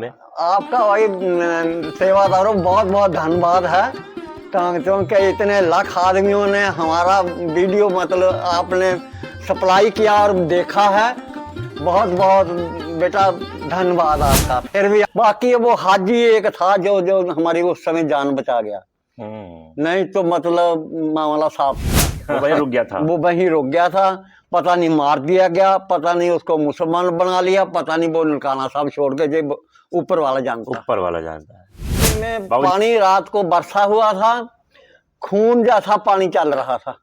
में। आपका भाई सेवादारों बहुत बहुत धन्यवाद है, क्योंकि इतने लाख आदमियों ने हमारा वीडियो मतलब आपने सप्लाई किया और देखा है। बहुत बहुत बेटा धन्यवाद आपका। फिर भी बाकी वो हाजी एक था जो जो हमारी उस समय जान बचा गया, नहीं तो मतलब मामला साफ वो वहीं रुक गया था। वो वहीं रुक गया था, पता नहीं मार दिया गया, पता नहीं उसको मुसलमान बना लिया, पता नहीं वो ननकाना साहब छोड़ के जो ऊपर वाला जानता है। में पानी रात को बरसा हुआ था, खून जैसा पानी चल रहा था।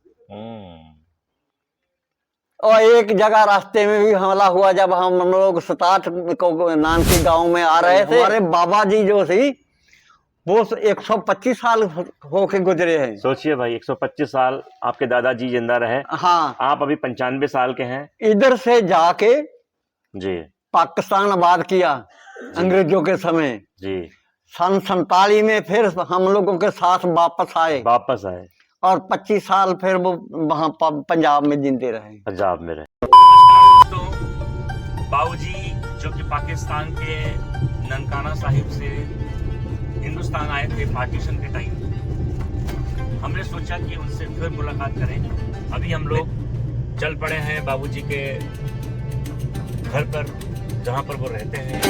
और एक जगह रास्ते में भी हमला हुआ, जब हम लोग सतात को नानकी गांव में आ रहे थे। हमारे बाबा जी जो थी वो 125 साल होके गुजरे हैं। सोचिए भाई, 125 साल आपके दादाजी जिंदा रहे। हाँ, आप अभी 95 साल के हैं। इधर से जाके जी पाकिस्तान आबाद किया अंग्रेजों के समय जी। सन 47 में फिर हम लोगों के साथ वापस आए और 25 साल फिर वो वहाँ पंजाब में जिंदे रहे। पंजाब में रहे। नमस्कार दोस्तों, बाबूजी जो कि पाकिस्तान के ननकाना साहिब से हिंदुस्तान आए थे पार्टीशन के टाइम, हमने सोचा कि उनसे फिर मुलाकात करें। अभी हम लोग चल पड़े हैं बाबूजी के घर पर, जहां पर वो रहते हैं।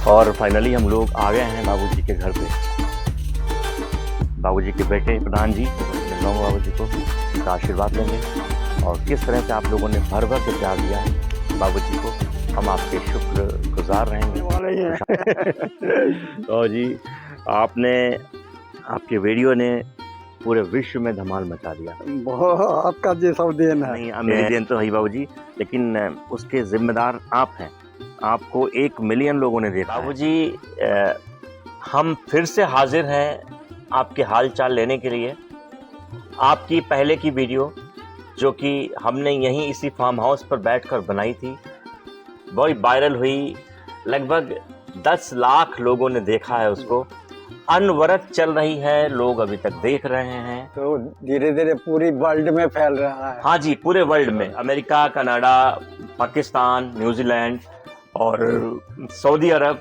और फाइनली हम लोग आ गए हैं बाबूजी के घर पे। बाबूजी के बेटे प्रधान जी, मिल रहा हूँ बाबूजी को, उनका आशीर्वाद लेंगे और किस तरह से आप लोगों ने भर भर के प्यार दिया है बाबूजी को, हम आपके शुक्रगुजार रहेंगे। तो जी आपने, आपके वीडियो ने पूरे विश्व में धमाल मचा दिया। आपका जो सब देन है। नहीं, मेरी देन तो है बाबूजी, लेकिन उसके जिम्मेदार आप हैं। आपको 1 मिलियन लोगों ने देखा। बाबूजी हम फिर से हाजिर हैं आपके हाल चाल लेने के लिए। आपकी पहले की वीडियो जो कि हमने यहीं इसी फार्म हाउस पर बैठकर बनाई थी, बहुत वायरल हुई, लगभग 10 लाख लोगों ने देखा है उसको। अनवरत चल रही है, लोग अभी तक देख रहे हैं, तो धीरे धीरे पूरी वर्ल्ड में फैल रहा है। हाँ जी, पूरे वर्ल्ड में, अमेरिका, कनाडा, पाकिस्तान, न्यूजीलैंड और सऊदी अरब,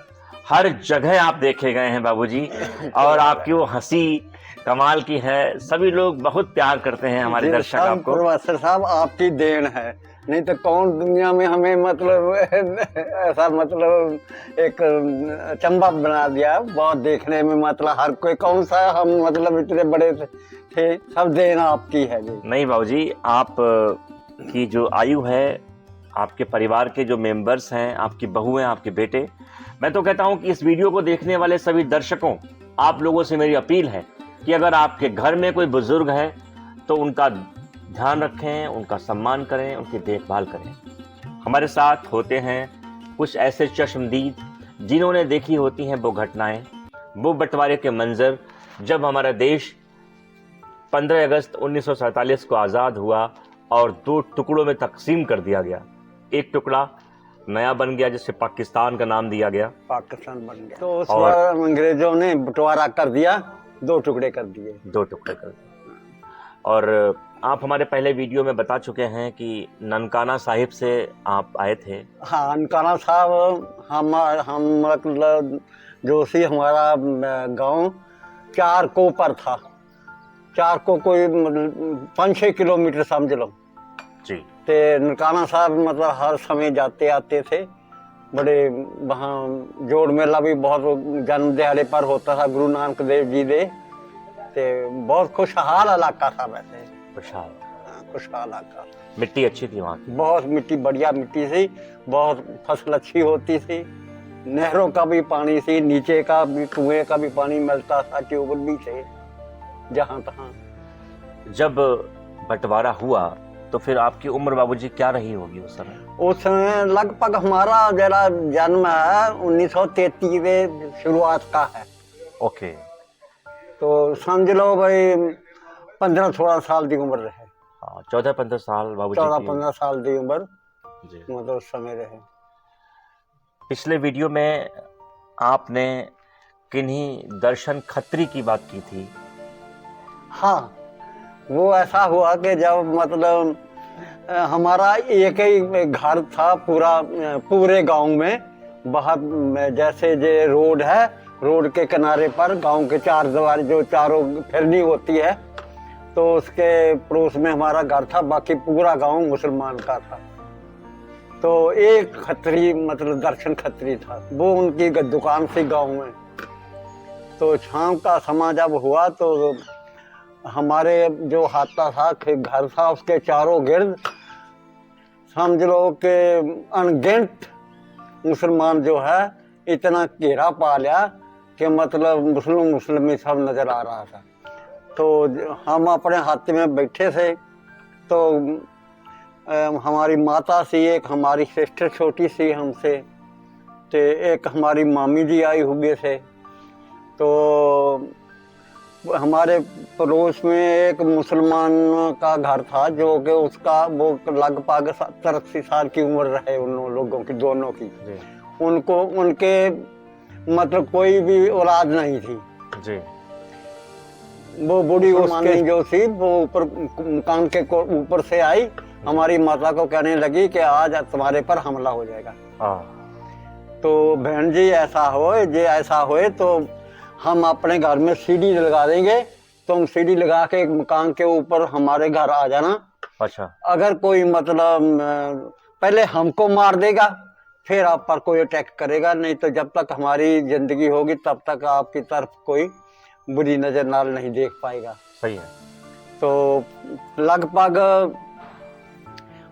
हर जगह आप देखे गए हैं बाबूजी। और आपकी वो हंसी कमाल की है, सभी लोग बहुत प्यार करते हैं हमारे दर्शक आपको। प्रोफेसर साहब आपकी देन है, नहीं तो कौन दुनिया में हमें मतलब ऐसा मतलब एक चंबा बना दिया। बहुत देखने में मतलब हर कोई, कौन सा हम मतलब इतने बड़े थे, सब देन आपकी है जी। नहीं बाबूजी, आप की जो आयु है, आपके परिवार के जो मेंबर्स हैं, आपकी बहू हैं, आपके बेटे, मैं तो कहता हूं कि इस वीडियो को देखने वाले सभी दर्शकों, आप लोगों से मेरी अपील है कि अगर आपके घर में कोई बुजुर्ग है तो उनका ध्यान रखें, उनका सम्मान करें, उनकी देखभाल करें। हमारे साथ होते हैं कुछ ऐसे चश्मदीद जिन्होंने देखी होती हैं वो घटनाएं, वो बंटवारे के मंजर, जब हमारा देश 15 अगस्त 1947 को आज़ाद हुआ और 2 टुकड़ों में तकसीम कर दिया गया। एक टुकड़ा नया बन गया जिसे पाकिस्तान का नाम दिया गया, पाकिस्तान बन गया। तो उस बार अंग्रेजों ने बंटवारा कर दिया, 2 टुकड़े कर दिए। 2 टुकड़े कर दिए। और आप हमारे पहले वीडियो में बता चुके हैं कि ननकाना साहिब से आप आए थे। हाँ, ननकाना साहब हम मतलब जो सी हमारा गांव 4 को पर था। 4 को कोई 5-6 किलोमीटर समझ लो जी। ते ननकाना साहब मतलब हर समय जाते आते थे। बड़े वहाँ जोड़ मेला भी बहुत जन्म दिहाड़े पर होता था गुरु नानक देव जी दे। ते बहुत खुशहाल इलाका था। वैसे खुशहाल इलाका, मिट्टी अच्छी थी वहाँ की, बहुत मिट्टी, बढ़िया मिट्टी थी, बहुत फसल अच्छी होती थी, नहरों का भी पानी थी, नीचे का भी कुएं का भी पानी मिलता था, ट्यूबवेल भी थे जहाँ तहाँ। जब बंटवारा हुआ तो फिर आपकी उम्र बाबूजी क्या रही होगी उस समय? उस समय लगभग हमारा जरा जन्म है 1933 के शुरुआत का है। ओके, तो समझ लो भाई 15-16 साल की उम्र रहे। 14-15 साल बाबूजी, 14-15 साल की उम्र जी। मतलब उस समय रहे। पिछले वीडियो में आपने किन्हीं दर्शन खत्री की बात की थी। हाँ, वो ऐसा हुआ कि जब मतलब हमारा एक ही घर था पूरे गांव में। बाहर जैसे जे रोड है, रोड के किनारे पर गांव के चार दीवार जो चारों फिरनी होती है, तो उसके पड़ोस में हमारा घर था। बाकी पूरा गांव मुसलमान का था। तो एक खत्री मतलब दर्शन खत्री था, वो उनकी दुकान थी गांव में। तो शाम का समय जब हुआ तो हमारे जो हाथा था घर था, उसके चारों गिर्द समझ लो कि अनगिनत मुसलमान जो है इतना घेरा पा लिया कि मतलब मुस्लिम सब नजर आ रहा था। तो हम अपने हाथ में बैठे थे, तो हमारी माता सी, एक हमारी सिस्टर छोटी सी हमसे, तो एक हमारी मामी जी आई हुए थे। तो हमारे पड़ोस में एक मुसलमान का घर था जो कि उसका वो लगभग 70-80 साल की उम्र रहे उन लोगों की, दोनों की। उनको उनके मतलब कोई भी औलाद नहीं थी जी। वो बूढ़ी उसके जो थी वो ऊपर मकान के ऊपर से आई, हमारी माता को कहने लगी कि आज तुम्हारे पर हमला हो जाएगा। तो बहन जी ऐसा होए तो हम अपने घर में सीढ़ी लगा देंगे, तुम सीढ़ी लगा के मकान के ऊपर हमारे घर आ जाना। अच्छा। अगर कोई मतलब पहले हमको मार देगा फिर आप पर कोई अटैक करेगा, नहीं तो जब तक हमारी जिंदगी होगी तब तक आपकी तरफ कोई बुरी नजर नाल नहीं देख पाएगा। सही है। तो लगभग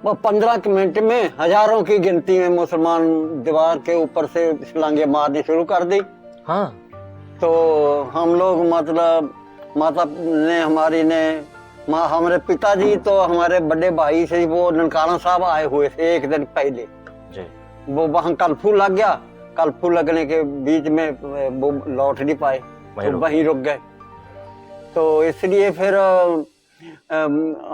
वो 15 मिनट में हजारों की गिनती में मुसलमान दीवार के ऊपर से छलांगे मारनी शुरू कर दी। हाँ। तो हम लोग मतलब माता ने हमारे पिताजी तो हमारे बड़े भाई से वो ननकाना साहब आए हुए थे एक दिन पहले जी। वो वहां कर्फ्यू लग गया, कर्फ्यू लगने के बीच में वो लौट नहीं पाए, तो वहीं रुक गए। तो इसलिए फिर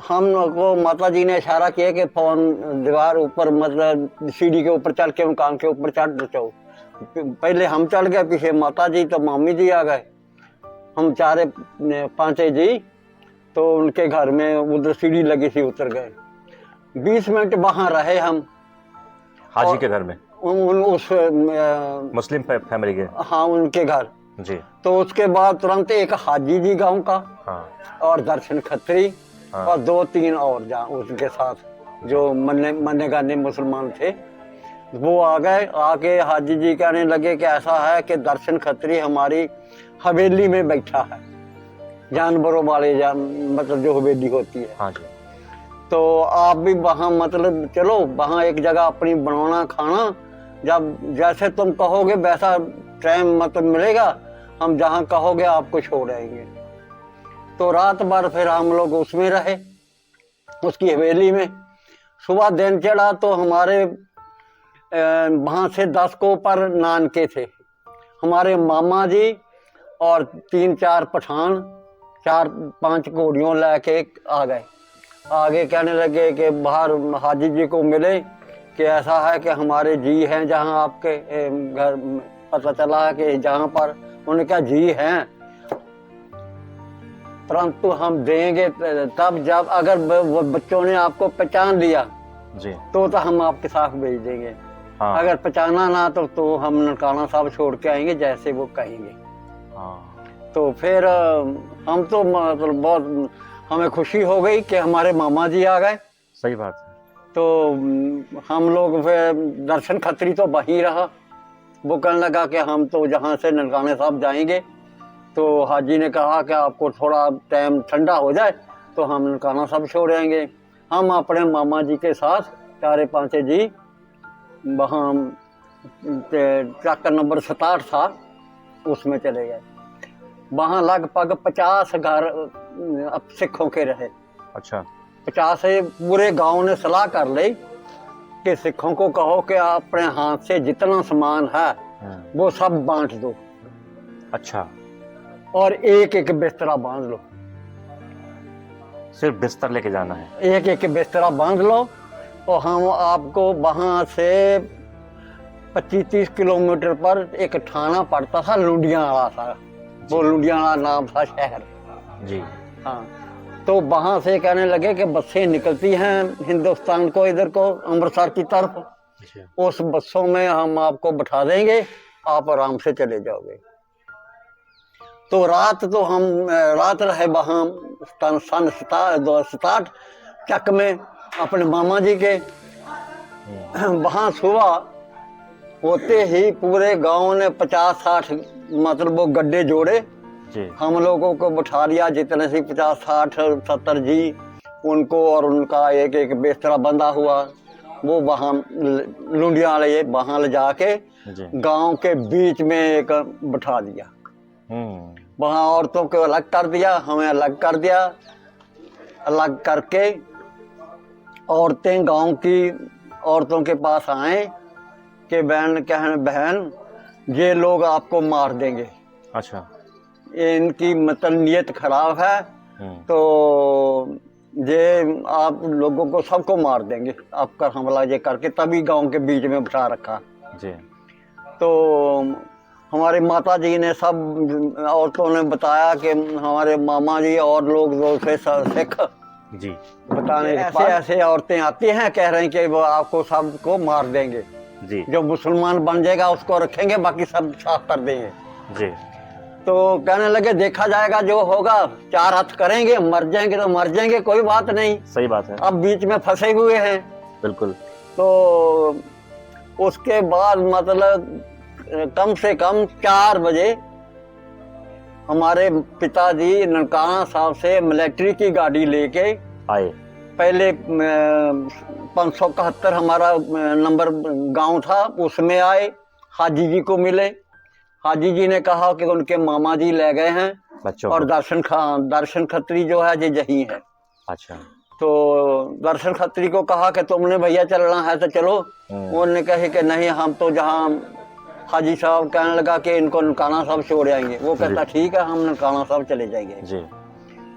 हम को माता जी ने इशारा किया कि फोन दीवार ऊपर मतलब सीढ़ी के ऊपर चढ़ के मकान के ऊपर चढ़ जाओ। पहले हम चढ़ गए, पीछे माता जी तो मामी जी आ गए, हम चारे पांचे जी तो उनके घर में उधर सीढ़ी लगी थी उतर गए। 20 मिनट वहां रहे हम हाजी के घर में, उस मुस्लिम फैमिली के। हाँ, उनके घर जी। तो उसके बाद तुरंत एक हाजी जी गांव का, हाँ। और दर्शन खत्री, हाँ। और 2-3 और उसके साथ जो मन्ने गाने मुसलमान थे वो आ गए। आके हाजी जी कहने लगे कि ऐसा है कि दर्शन खत्री हमारी हवेली में बैठा है, जानवरों वाले मतलब जो हवेली होती है। हाँ जी। तो आप भी वहाँ मतलब चलो, वहाँ एक जगह अपनी बनाना खाना, जब जैसे तुम कहोगे वैसा टाइम मतलब मिलेगा, हम जहाँ कहोगे आपको छोड़ आएंगे। तो रात भर फिर हम लोग उसमें रहे, उसकी हवेली में। सुबह दिन चढ़ा तो हमारे वहाँ से 10 को पर नान के थे हमारे मामा जी, और 3-4 पठान 4-5 घोड़ियों लेके आ गए। आगे कहने लगे कि बाहर हाजी जी को मिले कि ऐसा है कि हमारे जी हैं जहाँ आपके घर पता चला है कि जहाँ पर। उन्होंने कहा जी हैं, परंतु हम देंगे तब जब अगर बच्चों ने आपको पहचान लिया जी, तो हम आपके साथ भेज देंगे। हाँ। अगर पहचाना ना तो हम ननकाना साहब छोड़ के आएंगे जैसे वो कहेंगे। हाँ। तो फिर हम तो मतलब बहुत हमें खुशी हो गई कि हमारे मामा जी आ गए। सही बात है। तो हम लोग फिर दर्शन खत्री तो वहीं रहा। वो कहने लगा कि हम तो जहाँ से ननकाने साहब जाएंगे, तो हाजी ने कहा कि आपको थोड़ा टाइम ठंडा हो जाए तो हम ननकाना साहब छोड़ आएंगे। हम अपने मामा जी के साथ 4-5 जी वहाँ चक्कर नंबर 67 था उसमें चले गए। वहाँ लगभग 50 घर अब सिखों के रहे। अच्छा। 50 से पूरे गांव ने सलाह कर ली कि सिखों को कहो कि अपने हाथ से जितना सामान है वो सब बांट दो। अच्छा। और एक बिस्तरा बांध लो, सिर्फ बिस्तर लेके जाना है। एक बिस्तरा बांध लो, और हम आपको वहां से 25-30 किलोमीटर पर एक थाना पड़ता था, लुडियाला था, वो लुडियाला नाम था शहर। जी। हाँ, तो वहाँ से कहने लगे कि बसें निकलती हैं हिंदुस्तान को, इधर को अमृतसर की तरफ, उस बसों में हम आपको बैठा देंगे, आप आराम से चले जाओगे। तो रात रहे वहाँ सन 67 चक में अपने मामा जी के। वहाँ सुबह होते ही पूरे गांव ने 50-60 मतलब वो गड्ढे जोड़े, हम लोगों को बैठा लिया, जितने से 50-60-70 जी उनको, और उनका एक एक बिस्तरा बंधा हुआ, वो वहाँ लुडियाले वहाँ ले जाके गांव के बीच में एक बैठा दिया। वहाँ औरतों को अलग कर दिया, हमें अलग कर दिया। अलग करके औरतें गांव की औरतों के पास आए कि बहन ये लोग आपको मार देंगे। अच्छा। इनकी मतलब नीयत खराब है, तो ये आप लोगों को सबको मार देंगे, आपका हमला ये करके, तभी गांव के बीच में बैठा रखा जी। तो हमारे माता जी ने, सब औरतों ने बताया कि हमारे मामा जी और लोग जो थे सिख जी बताने, ऐसे औरतें आती हैं, कह रही हैं कि वो आपको सबको मार देंगे जी। जो मुसलमान बन जाएगा उसको रखेंगे, बाकी सब साफ कर देंगे जी। तो कहने लगे देखा जाएगा, जो होगा 4 हाथ करेंगे, मर जाएंगे तो मर जाएंगे, कोई बात नहीं। सही बात है। अब बीच में फंसे हुए हैं। बिल्कुल। तो उसके बाद मतलब कम से कम 4 बजे हमारे पिताजी ननकाना साहब से मिलिट्री की गाड़ी लेके आए। पहले 571 हमारा नंबर गांव था, उसमें आए, हाजी जी को मिले। हाजी जी ने कहा कि उनके मामा जी ले गए हैं बच्चों और दर्शन खत्री जो है ये यही है। अच्छा। तो दर्शन खत्री को कहा कि तुमने भैया चलना है तो चलो। उन्होंने कहे कि नहीं, हम तो जहाँ हाजी साहब कहने लगा कि इनको ननकाना साहब छोड़ आएंगे, वो कहता ठीक है, हम ननकाना साहब चले जाएंगे जी।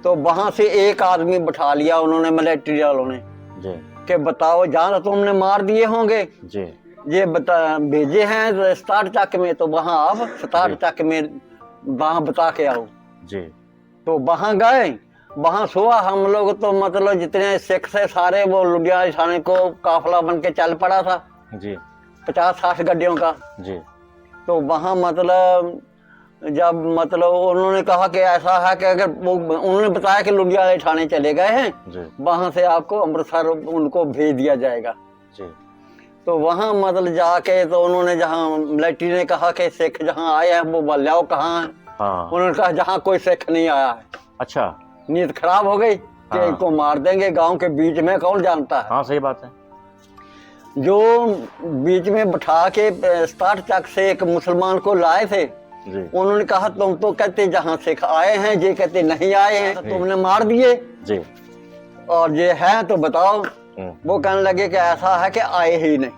तो वहां से एक आदमी बैठा लिया उन्होंने, मिलिट्री वालों ने जी, कि बताओ जहाँ तुमने मार दिए होंगे जी, ये भेजे हैं स्टार्ट चक में, तो वहां आप स्टार्ट चक में वहां बता के आओ जी। तो वहां गए, वहां सुबह हम लोग तो मतलब जितने सिख से सारे वो लुडियाला थाने को काफिला बन के चल पड़ा था जी, 50-60 गड्डियों का जी। तो वहां मतलब जब मतलब उन्होंने कहा कि ऐसा है कि अगर वो उन्होंने बताया कि लुडियाला थाने चले गए हैं, वहां से आपको अमृतसर उनको भेज दिया जाएगा जी। तो वहां मतलब जाके तो उन्होंने जहाँ मिलिट्री ने कहा कि सिख जहाँ आए हैं वो बल्लाओ कहाँ है। हाँ। उन्होंने कहा जहाँ कोई सिख नहीं आया है। अच्छा। नीयत खराब हो गई कि हाँ, इनको मार देंगे, गांव के बीच में कौन जानता है। हाँ सही बात है। जो बीच में बैठा के स्टार्ट चक से एक मुसलमान को लाए थे, उन्होंने कहा तुम तो कहते जहाँ सिख आए हैं, ये कहते नहीं आए हैं, तुमने मार दिए जी, और ये है तो बताओ। वो कहने लगे कि ऐसा है कि आए ही नहीं।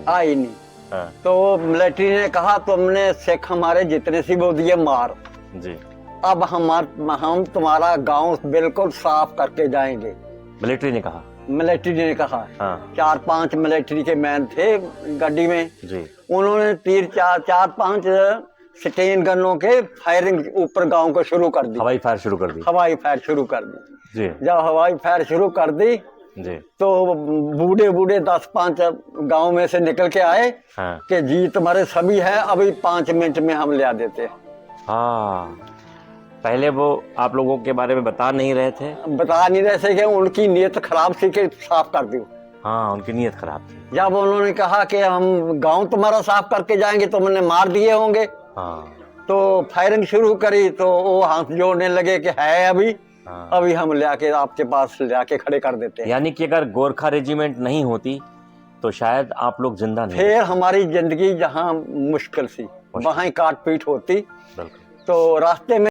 आए नहीं। हाँ। तो मिलिट्री ने कहा तुमने सिख हमारे जितने सी वो दिए मार जी, अब हम तुम्हारा गांव बिल्कुल साफ करके जाएंगे। मिलिट्री ने कहा हाँ। 4-5 मिलिट्री के मैन थे गाड़ी में जी। उन्होंने 4-5 स्टेन गनों के फायरिंग ऊपर गांव को शुरू कर दी, हवाई फायर शुरू कर दी जी। जब हवाई फायर शुरू कर दी जी, तो बूढ़े 10-5 गांव में से निकल के आए हाँ, कि जी तुम्हारे सभी है, अभी 5 मिनट में हम ले आ देते। हाँ, पहले वो आप लोगों के बारे में बता नहीं रहे थे कि उनकी नीयत खराब थी कि साफ कर दो। हाँ, उनकी नीयत खराब थी। जब उन्होंने कहा कि हम गांव तुम्हारा साफ करके जाएंगे, तुमने मार दिए होंगे हाँ, तो फायरिंग शुरू करी, तो वो हाथ जोड़ने लगे कि है अभी हाँ, अभी हम लेके आपके पास लेके खड़े कर देते हैं। यानी कि अगर गोरखा रेजिमेंट नहीं होती तो शायद आप लोग जिंदा नहीं, फिर हमारी जिंदगी जहाँ मुश्किल सी, वहाँ ही काट पीट होती। तो रास्ते में